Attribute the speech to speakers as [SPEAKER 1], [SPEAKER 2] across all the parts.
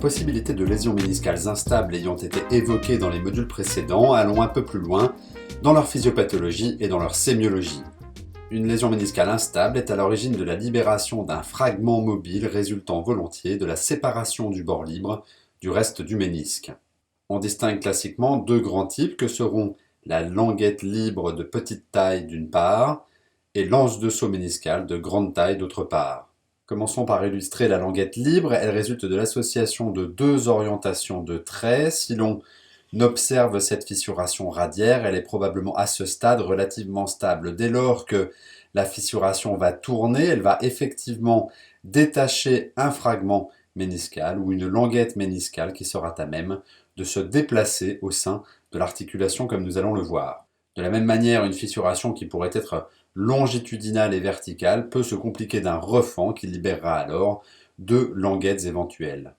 [SPEAKER 1] possibilités de lésions méniscales instables ayant été évoquées dans les modules précédents, allons un peu plus loin dans leur physiopathologie et dans leur sémiologie. Une lésion méniscale instable est à l'origine de la libération d'un fragment mobile résultant volontiers de la séparation du bord libre du reste du ménisque. On distingue classiquement deux grands types que seront la languette libre de petite taille d'une part et l'anse de saut méniscale de grande taille d'autre part. Commençons par illustrer la languette libre. Elle résulte de l'association de deux orientations de traits. Si l'on observe cette fissuration radiaire, elle est probablement à ce stade relativement stable. Dès lors que la fissuration va tourner, elle va effectivement détacher un fragment méniscal ou une languette méniscale qui sera à même de se déplacer au sein de l'articulation comme nous allons le voir. De la même manière, une fissuration qui pourrait être longitudinale et verticale peut se compliquer d'un refend qui libérera alors deux languettes éventuelles.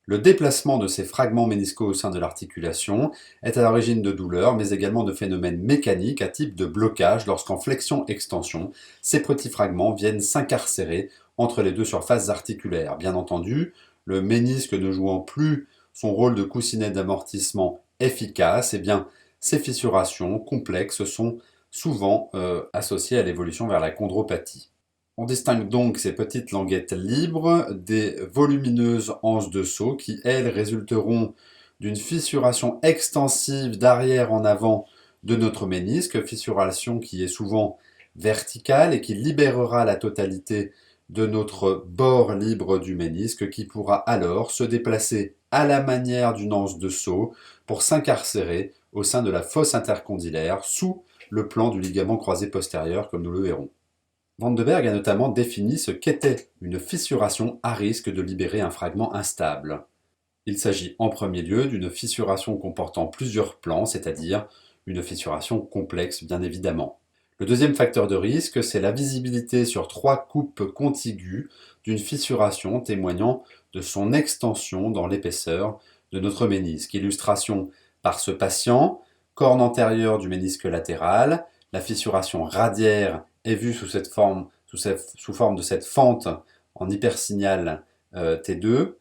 [SPEAKER 1] Le déplacement de ces fragments méniscaux au sein de l'articulation est à l'origine de douleurs, mais également de phénomènes mécaniques à type de blocage lorsqu'en flexion-extension, ces petits fragments viennent s'incarcérer entre les deux surfaces articulaires. Bien entendu, le ménisque ne jouant plus son rôle de coussinet d'amortissement efficace, eh bien, ces fissurations complexes sont souvent associées à l'évolution vers la chondropathie. On distingue donc ces petites languettes libres des volumineuses anses de saut qui, elles, résulteront d'une fissuration extensive d'arrière en avant de notre ménisque, fissuration qui est souvent verticale et qui libérera la totalité de notre bord libre du ménisque qui pourra alors se déplacer à la manière d'une anse de saut pour s'incarcérer au sein de la fosse intercondylaire sous le plan du ligament croisé postérieur comme nous le verrons. Van de Berg a notamment défini ce qu'était une fissuration à risque de libérer un fragment instable. Il s'agit en premier lieu d'une fissuration comportant plusieurs plans, c'est-à-dire une fissuration complexe bien évidemment. Le deuxième facteur de risque, c'est la visibilité sur trois coupes contiguës d'une fissuration témoignant de son extension dans l'épaisseur de notre ménisque. Illustration par ce patient, corne antérieure du ménisque latéral, la fissuration radiaire est vue sous forme de cette fente en hypersignal T2.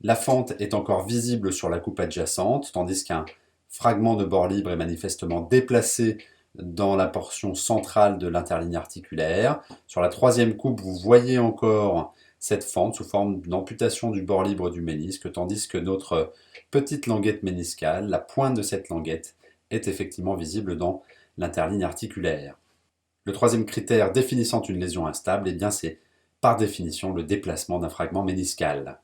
[SPEAKER 1] La fente est encore visible sur la coupe adjacente, tandis qu'un fragment de bord libre est manifestement déplacé dans la portion centrale de l'interligne articulaire. Sur la troisième coupe, vous voyez encore cette fente sous forme d'amputation du bord libre du ménisque, tandis que notre petite languette méniscale, la pointe de cette languette, est effectivement visible dans l'interligne articulaire. Le troisième critère définissant une lésion instable, eh bien c'est par définition le déplacement d'un fragment méniscal.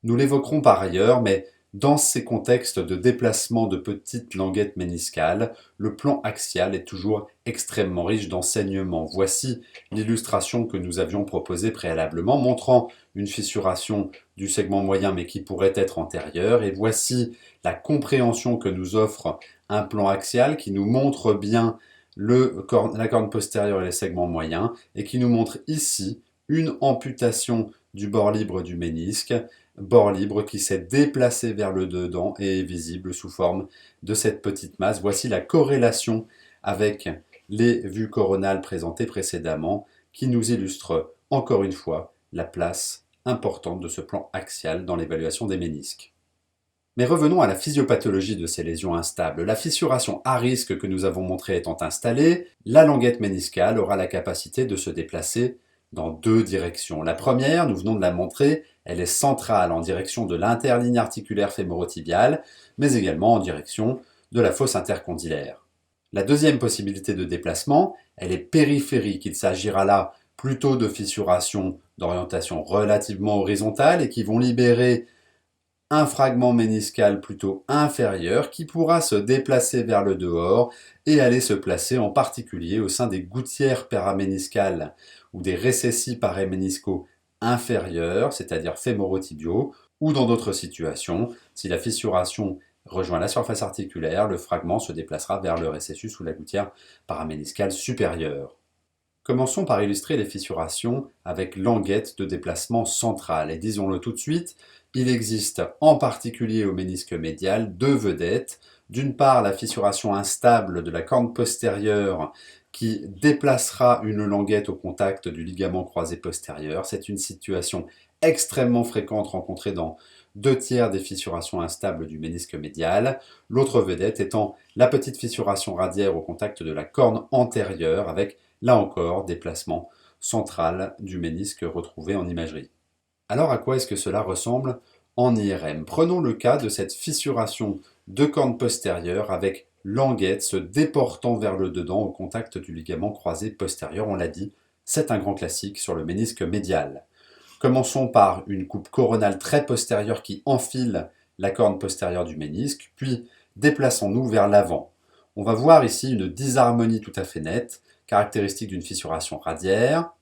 [SPEAKER 1] Nous l'évoquerons par ailleurs, mais dans ces contextes de déplacement de petites languettes méniscales, le plan axial est toujours extrêmement riche d'enseignements. Voici l'illustration que nous avions proposée préalablement, montrant une fissuration du segment moyen mais qui pourrait être antérieure. Et voici la compréhension que nous offre un plan axial qui nous montre bien la corne postérieure et les segments moyens et qui nous montre ici une amputation du bord libre du ménisque, bord libre qui s'est déplacé vers le dedans et est visible sous forme de cette petite masse. Voici la corrélation avec les vues coronales présentées précédemment qui nous illustrent encore une fois la place importante de ce plan axial dans l'évaluation des ménisques. Mais revenons à la physiopathologie de ces lésions instables. La fissuration à risque que nous avons montrée étant installée, la languette méniscale aura la capacité de se déplacer dans deux directions. La première, nous venons de la montrer, elle est centrale en direction de l'interligne articulaire fémoro-tibiale, mais également en direction de la fosse intercondylaire. La deuxième possibilité de déplacement, elle est périphérique. Il s'agira là plutôt de fissurations d'orientation relativement horizontale et qui vont libérer un fragment méniscal plutôt inférieur qui pourra se déplacer vers le dehors et aller se placer en particulier au sein des gouttières paraméniscales ou des récessis paraméniscaux inférieurs, c'est-à-dire fémorotibiaux, ou dans d'autres situations, si la fissuration rejoint la surface articulaire, le fragment se déplacera vers le récessus ou la gouttière paraméniscale supérieure. Commençons par illustrer les fissurations avec languette de déplacement central. Et disons-le tout de suite, il existe en particulier au ménisque médial deux vedettes. D'une part, la fissuration instable de la corne postérieure qui déplacera une languette au contact du ligament croisé postérieur. C'est une situation extrêmement fréquente rencontrée dans 2/3 des fissurations instables du ménisque médial, l'autre vedette étant la petite fissuration radiaire au contact de la corne antérieure avec, là encore, déplacement central du ménisque retrouvé en imagerie. Alors à quoi est-ce que cela ressemble en IRM? Prenons le cas de cette fissuration de corne postérieure avec languette se déportant vers le dedans au contact du ligament croisé postérieur. On l'a dit, c'est un grand classique sur le ménisque médial. Commençons par une coupe coronale très postérieure qui enfile la corne postérieure du ménisque, puis déplaçons-nous vers l'avant. On va voir ici une disharmonie tout à fait nette, caractéristique d'une fissuration radiaire,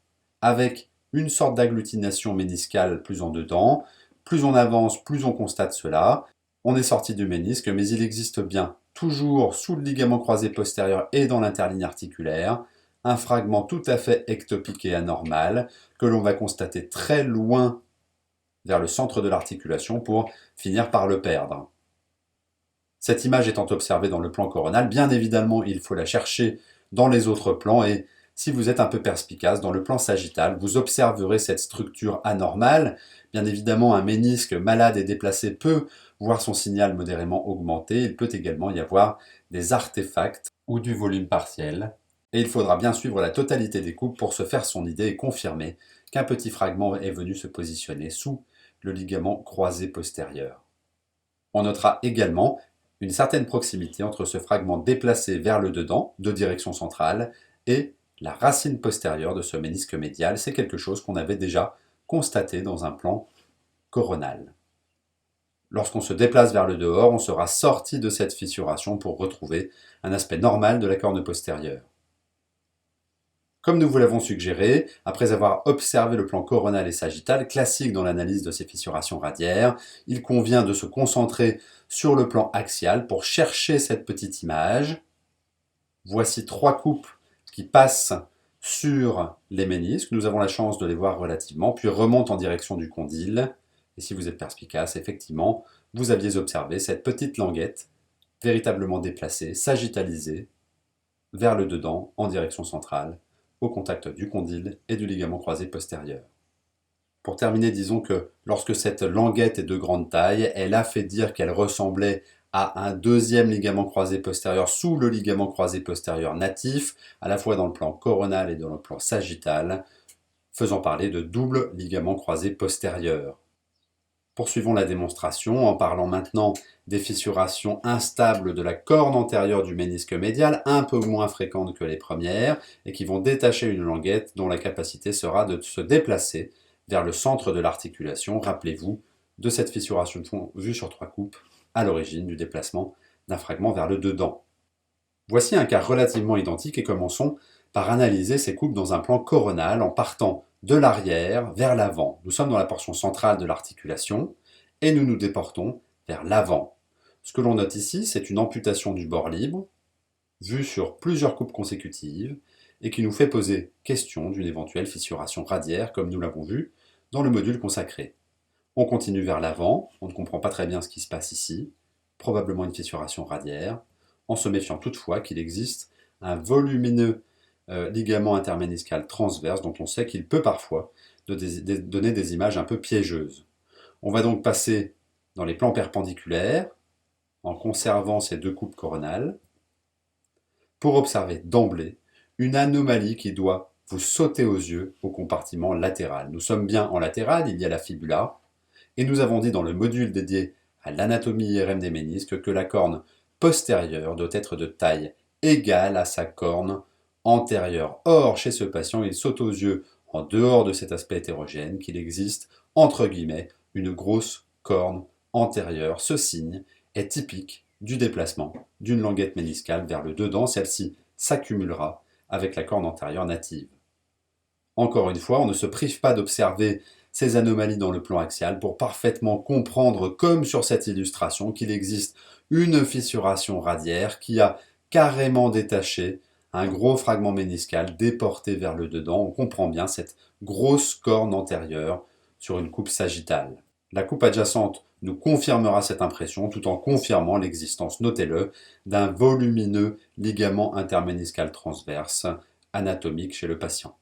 [SPEAKER 1] avec une sorte d'agglutination méniscale plus en dedans. Plus on avance, plus on constate cela. On est sorti du ménisque, mais il existe bien, toujours sous le ligament croisé postérieur et dans l'interligne articulaire, un fragment tout à fait ectopique et anormal que l'on va constater très loin vers le centre de l'articulation pour finir par le perdre. Cette image étant observée dans le plan coronal, bien évidemment, il faut la chercher dans les autres plans et si vous êtes un peu perspicace, dans le plan sagittal, vous observerez cette structure anormale. Bien évidemment, un ménisque malade et déplacé peut voir son signal modérément augmenter. Il peut également y avoir des artefacts ou du volume partiel. Et il faudra bien suivre la totalité des coupes pour se faire son idée et confirmer qu'un petit fragment est venu se positionner sous le ligament croisé postérieur. On notera également une certaine proximité entre ce fragment déplacé vers le dedans, de direction centrale, et la racine postérieure de ce ménisque médial. C'est quelque chose qu'on avait déjà constaté dans un plan coronal. Lorsqu'on se déplace vers le dehors, on sera sorti de cette fissuration pour retrouver un aspect normal de la corne postérieure. Comme nous vous l'avons suggéré, après avoir observé le plan coronal et sagittal, classique dans l'analyse de ces fissurations radiaires, il convient de se concentrer sur le plan axial pour chercher cette petite image. Voici 3 coupes qui passent sur les ménisques. Nous avons la chance de les voir relativement, puis remontent en direction du condyle. Et si vous êtes perspicace, effectivement, vous aviez observé cette petite languette véritablement déplacée, sagittalisée, vers le dedans, en direction centrale, au contact du condyle et du ligament croisé postérieur. Pour terminer, disons que lorsque cette languette est de grande taille, elle a fait dire qu'elle ressemblait à un deuxième ligament croisé postérieur sous le ligament croisé postérieur natif, à la fois dans le plan coronal et dans le plan sagittal, faisant parler de double ligament croisé postérieur. Poursuivons la démonstration en parlant maintenant des fissurations instables de la corne antérieure du ménisque médial, un peu moins fréquentes que les premières, et qui vont détacher une languette dont la capacité sera de se déplacer vers le centre de l'articulation. Rappelez-vous de cette fissuration vue sur 3 coupes, à l'origine du déplacement d'un fragment vers le dedans. Voici un cas relativement identique et commençons par analyser ces coupes dans un plan coronal en partant de l'arrière vers l'avant. Nous sommes dans la portion centrale de l'articulation et nous nous déportons vers l'avant. Ce que l'on note ici, c'est une amputation du bord libre, vue sur plusieurs coupes consécutives, et qui nous fait poser question d'une éventuelle fissuration radiaire, comme nous l'avons vu dans le module consacré. On continue vers l'avant, on ne comprend pas très bien ce qui se passe ici, probablement une fissuration radiaire, en se méfiant toutefois qu'il existe un volumineux ligament interméniscal transverse dont on sait qu'il peut parfois donner des images un peu piégeuses. On va donc passer dans les plans perpendiculaires en conservant ces 2 coupes coronales pour observer d'emblée une anomalie qui doit vous sauter aux yeux au compartiment latéral. Nous sommes bien en latéral, il y a la fibula, et nous avons dit dans le module dédié à l'anatomie IRM des ménisques que la corne postérieure doit être de taille égale à sa corne antérieure. Or, chez ce patient, il saute aux yeux, en dehors de cet aspect hétérogène, qu'il existe, entre guillemets, une grosse corne antérieure. Ce signe est typique du déplacement d'une languette méniscale vers le dedans. Celle-ci s'accumulera avec la corne antérieure native. Encore une fois, on ne se prive pas d'observer ces anomalies dans le plan axial pour parfaitement comprendre, comme sur cette illustration, qu'il existe une fissuration radiaire qui a carrément détaché un gros fragment méniscal déporté vers le dedans. On comprend bien cette grosse corne antérieure sur une coupe sagittale. La coupe adjacente nous confirmera cette impression tout en confirmant l'existence, notez-le, d'un volumineux ligament interméniscal transverse anatomique chez le patient.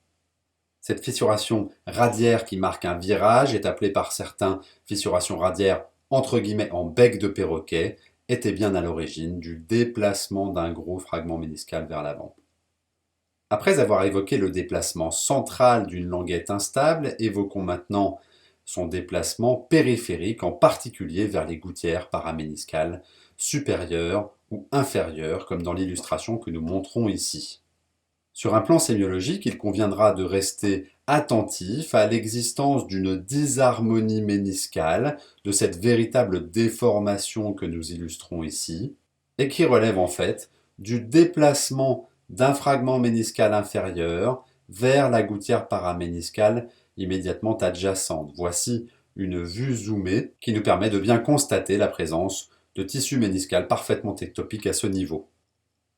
[SPEAKER 1] Cette fissuration radiaire qui marque un virage est appelée par certains fissuration radiaire entre guillemets en bec de perroquet, était bien à l'origine du déplacement d'un gros fragment méniscal vers l'avant. Après avoir évoqué le déplacement central d'une languette instable, évoquons maintenant son déplacement périphérique, en particulier vers les gouttières paraméniscales supérieures ou inférieures, comme dans l'illustration que nous montrons ici. Sur un plan sémiologique, il conviendra de rester attentif à l'existence d'une disharmonie méniscale, de cette véritable déformation que nous illustrons ici, et qui relève en fait du déplacement d'un fragment méniscal inférieur vers la gouttière paraméniscale immédiatement adjacente. Voici une vue zoomée qui nous permet de bien constater la présence de tissu méniscal parfaitement ectopique à ce niveau.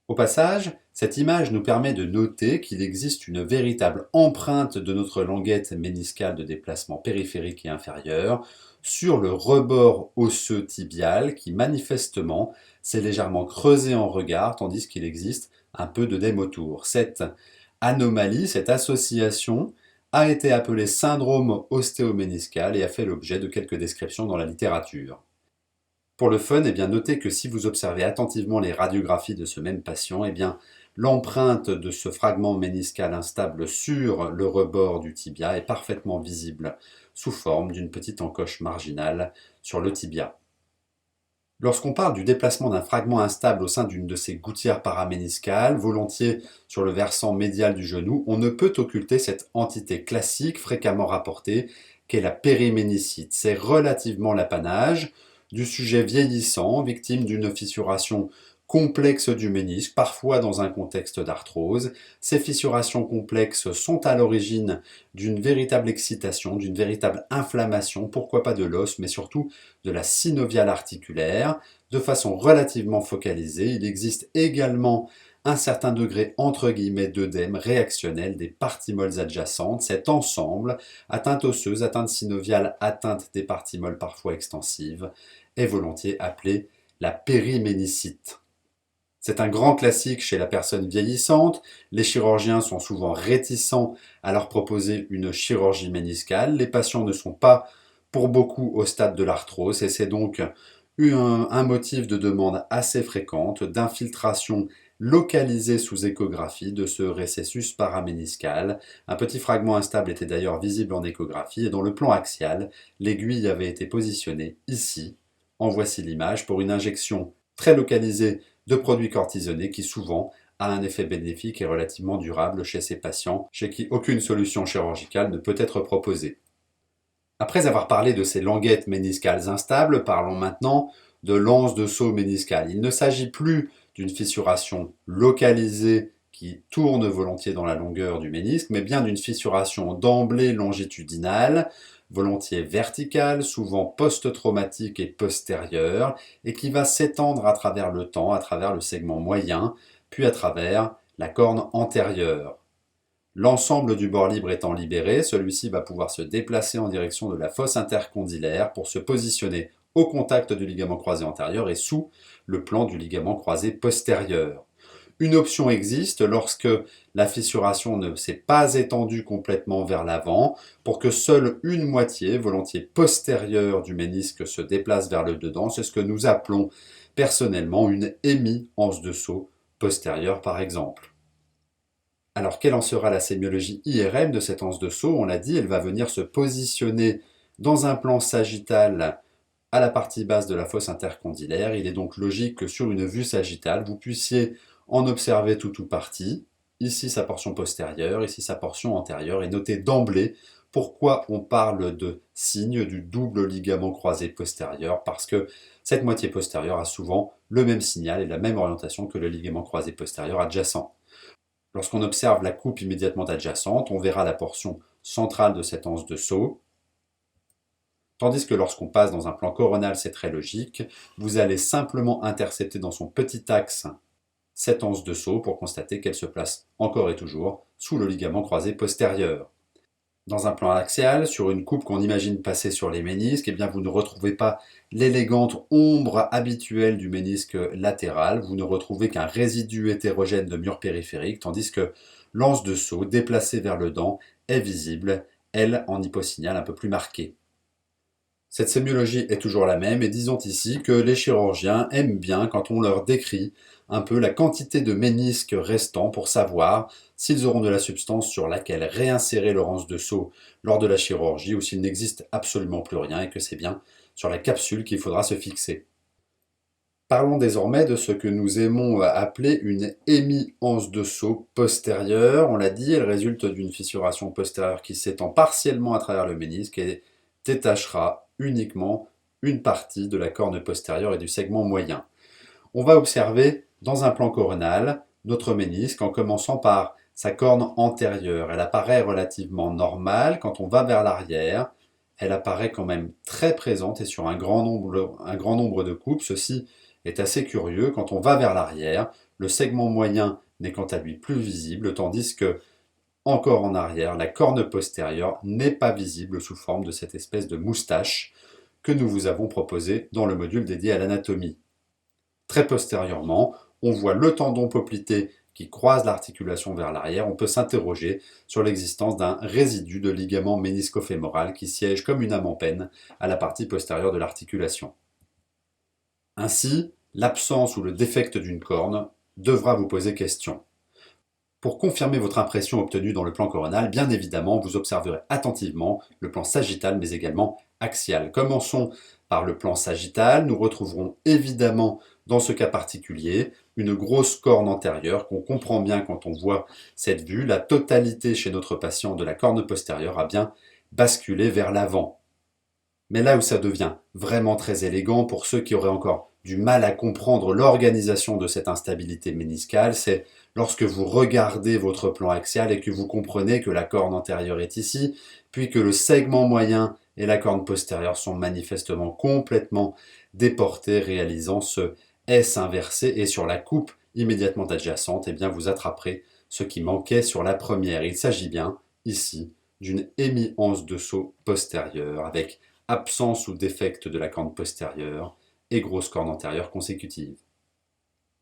[SPEAKER 1] Au passage, cette image nous permet de noter qu'il existe une véritable empreinte de notre languette méniscale de déplacement périphérique et inférieur sur le rebord osseux tibial qui manifestement s'est légèrement creusé en regard tandis qu'il existe un peu d'œdème autour. Cette anomalie, cette association a été appelée syndrome ostéoméniscal et a fait l'objet de quelques descriptions dans la littérature. Pour le fun, notez que si vous observez attentivement les radiographies de ce même patient, l'empreinte de ce fragment méniscal instable sur le rebord du tibia est parfaitement visible sous forme d'une petite encoche marginale sur le tibia. Lorsqu'on parle du déplacement d'un fragment instable au sein d'une de ces gouttières paraméniscales, volontiers sur le versant médial du genou, on ne peut occulter cette entité classique fréquemment rapportée qu'est la périménicite. C'est relativement l'apanage du sujet vieillissant, victime d'une fissuration complexe du ménisque, parfois dans un contexte d'arthrose. Ces fissurations complexes sont à l'origine d'une véritable excitation, d'une véritable inflammation, pourquoi pas de l'os, mais surtout de la synoviale articulaire, de façon relativement focalisée. Il existe également un certain degré entre guillemets d'œdème réactionnel des parties molles adjacentes. Cet ensemble, atteinte osseuse, atteinte synoviale, atteinte des parties molles parfois extensives, est volontiers appelé la périménicite. C'est un grand classique chez la personne vieillissante. Les chirurgiens sont souvent réticents à leur proposer une chirurgie méniscale. Les patients ne sont pas pour beaucoup au stade de l'arthrose et c'est donc un motif de demande assez fréquente d'infiltration localisée sous échographie de ce récessus paraméniscal. Un petit fragment instable était d'ailleurs visible en échographie et dans le plan axial, l'aiguille avait été positionnée ici. En voici l'image pour une injection très localisée de produits cortisonnés qui souvent a un effet bénéfique et relativement durable chez ces patients chez qui aucune solution chirurgicale ne peut être proposée. Après avoir parlé de ces languettes méniscales instables, parlons maintenant de l'anse de saut méniscal. Il ne s'agit plus d'une fissuration localisée qui tourne volontiers dans la longueur du ménisque, mais bien d'une fissuration d'emblée longitudinale, volontiers verticale, souvent post-traumatique et postérieure, et qui va s'étendre à travers le temps, à travers le segment moyen, puis à travers la corne antérieure. L'ensemble du bord libre étant libéré, celui-ci va pouvoir se déplacer en direction de la fosse intercondylaire pour se positionner au contact du ligament croisé antérieur et sous le plan du ligament croisé postérieur. Une option existe lorsque la fissuration ne s'est pas étendue complètement vers l'avant pour que seule une moitié, volontiers postérieure du ménisque, se déplace vers le dedans. C'est ce que nous appelons personnellement une hémi-anse de saut postérieure par exemple. Alors quelle en sera la sémiologie IRM de cette anse de saut? On l'a dit, elle va venir se positionner dans un plan sagittal à la partie basse de la fosse intercondylaire. Il est donc logique que sur une vue sagittale, vous puissiez en observer tout ou partie, ici sa portion postérieure, ici sa portion antérieure, et notez d'emblée pourquoi on parle de signe du double ligament croisé postérieur, parce que cette moitié postérieure a souvent le même signal et la même orientation que le ligament croisé postérieur adjacent. Lorsqu'on observe la coupe immédiatement adjacente, on verra la portion centrale de cette anse de saut, tandis que lorsqu'on passe dans un plan coronal, c'est très logique, vous allez simplement intercepter dans son petit axe cette anse de saut pour constater qu'elle se place encore et toujours sous le ligament croisé postérieur. Dans un plan axial, sur une coupe qu'on imagine passer sur les ménisques, vous ne retrouvez pas l'élégante ombre habituelle du ménisque latéral, vous ne retrouvez qu'un résidu hétérogène de mur périphérique, tandis que l'anse de saut déplacée vers le dent est visible, elle en hyposignal un peu plus marquée. Cette sémiologie est toujours la même et disons ici que les chirurgiens aiment bien quand on leur décrit un peu la quantité de ménisques restant pour savoir s'ils auront de la substance sur laquelle réinsérer leur anse de seau lors de la chirurgie ou s'il n'existe absolument plus rien et que c'est bien sur la capsule qu'il faudra se fixer. Parlons désormais de ce que nous aimons appeler une hémi-anse de seau postérieure. On l'a dit, elle résulte d'une fissuration postérieure qui s'étend partiellement à travers le ménisque et détachera uniquement une partie de la corne postérieure et du segment moyen. On va observer dans un plan coronal notre ménisque en commençant par sa corne antérieure. Elle apparaît relativement normale. Quand on va vers l'arrière, elle apparaît quand même très présente et sur un grand nombre de coupes. Ceci est assez curieux. Quand on va vers l'arrière, le segment moyen n'est quant à lui plus visible, tandis que, encore en arrière, la corne postérieure n'est pas visible sous forme de cette espèce de moustache que nous vous avons proposée dans le module dédié à l'anatomie. Très postérieurement, on voit le tendon poplité qui croise l'articulation vers l'arrière. On peut s'interroger sur l'existence d'un résidu de ligament ménisco-fémoral qui siège comme une âme en peine à la partie postérieure de l'articulation. Ainsi, l'absence ou le défect d'une corne devra vous poser question. Pour confirmer votre impression obtenue dans le plan coronal, bien évidemment, vous observerez attentivement le plan sagittal mais également axial. Commençons par le plan sagittal. Nous retrouverons évidemment dans ce cas particulier une grosse corne antérieure qu'on comprend bien quand on voit cette vue. La totalité chez notre patient de la corne postérieure a bien basculé vers l'avant. Mais là où ça devient vraiment très élégant pour ceux qui auraient encore du mal à comprendre l'organisation de cette instabilité méniscale, c'est lorsque vous regardez votre plan axial et que vous comprenez que la corne antérieure est ici, puis que le segment moyen et la corne postérieure sont manifestement complètement déportés, réalisant ce S inversé, et sur la coupe immédiatement adjacente, eh bien vous attraperez ce qui manquait sur la première. Il s'agit bien, ici, d'une hémi-anse de seau postérieure, avec absence ou défect de la corne postérieure et grosse corne antérieure consécutive.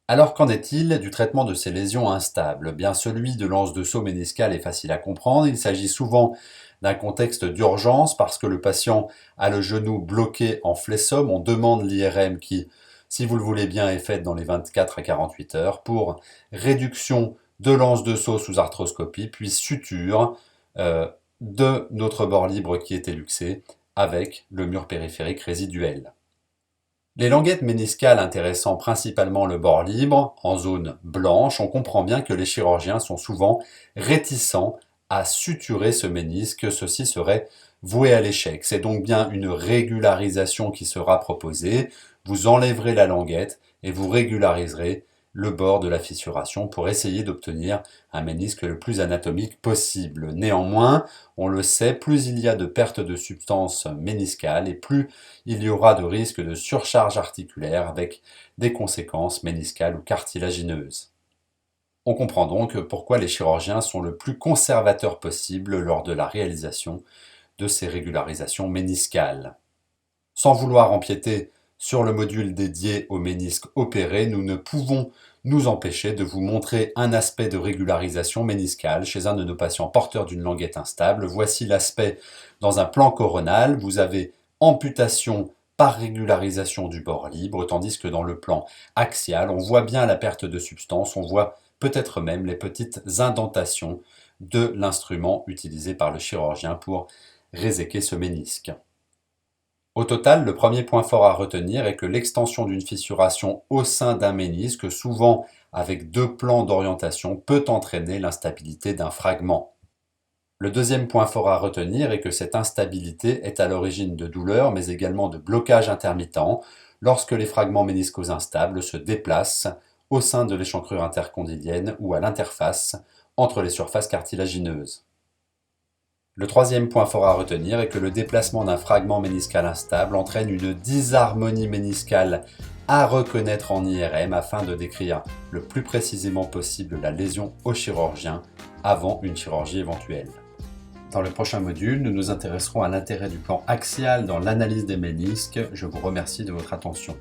[SPEAKER 1] Alors qu'en est-il du traitement de ces lésions instables? Bien, celui de l'anse de seau méniscale est facile à comprendre. Il s'agit souvent d'un contexte d'urgence parce que le patient a le genou bloqué en flexum. On demande l'IRM qui, si vous le voulez bien, est faite dans les 24 à 48 heures pour réduction de l'anse de seau sous arthroscopie, puis suture de notre bord libre qui est éluxé avec le mur périphérique résiduel. Les languettes méniscales intéressant principalement le bord libre, en zone blanche, on comprend bien que les chirurgiens sont souvent réticents à suturer ce ménisque, ceci serait voué à l'échec. C'est donc bien une régularisation qui sera proposée. Vous enlèverez la languette et vous régulariserez le bord de la fissuration pour essayer d'obtenir un ménisque le plus anatomique possible. Néanmoins, on le sait, plus il y a de perte de substance méniscale et plus il y aura de risque de surcharge articulaire avec des conséquences méniscales ou cartilagineuses. On comprend donc pourquoi les chirurgiens sont le plus conservateurs possible lors de la réalisation de ces régularisations méniscales. Sans vouloir empiéter sur le module dédié au ménisque opéré, nous ne pouvons nous empêcher de vous montrer un aspect de régularisation méniscale chez un de nos patients porteurs d'une languette instable. Voici l'aspect dans un plan coronal. Vous avez amputation par régularisation du bord libre, tandis que dans le plan axial, on voit bien la perte de substance, on voit peut-être même les petites indentations de l'instrument utilisé par le chirurgien pour réséquer ce ménisque. Au total, le premier point fort à retenir est que l'extension d'une fissuration au sein d'un ménisque, souvent avec deux plans d'orientation, peut entraîner l'instabilité d'un fragment. Le deuxième point fort à retenir est que cette instabilité est à l'origine de douleurs, mais également de blocages intermittents, lorsque les fragments méniscaux instables se déplacent au sein de l'échancrure intercondylienne ou à l'interface entre les surfaces cartilagineuses. Le troisième point fort à retenir est que le déplacement d'un fragment méniscal instable entraîne une disharmonie méniscale à reconnaître en IRM afin de décrire le plus précisément possible la lésion au chirurgien avant une chirurgie éventuelle. Dans le prochain module, nous nous intéresserons à l'intérêt du plan axial dans l'analyse des ménisques. Je vous remercie de votre attention.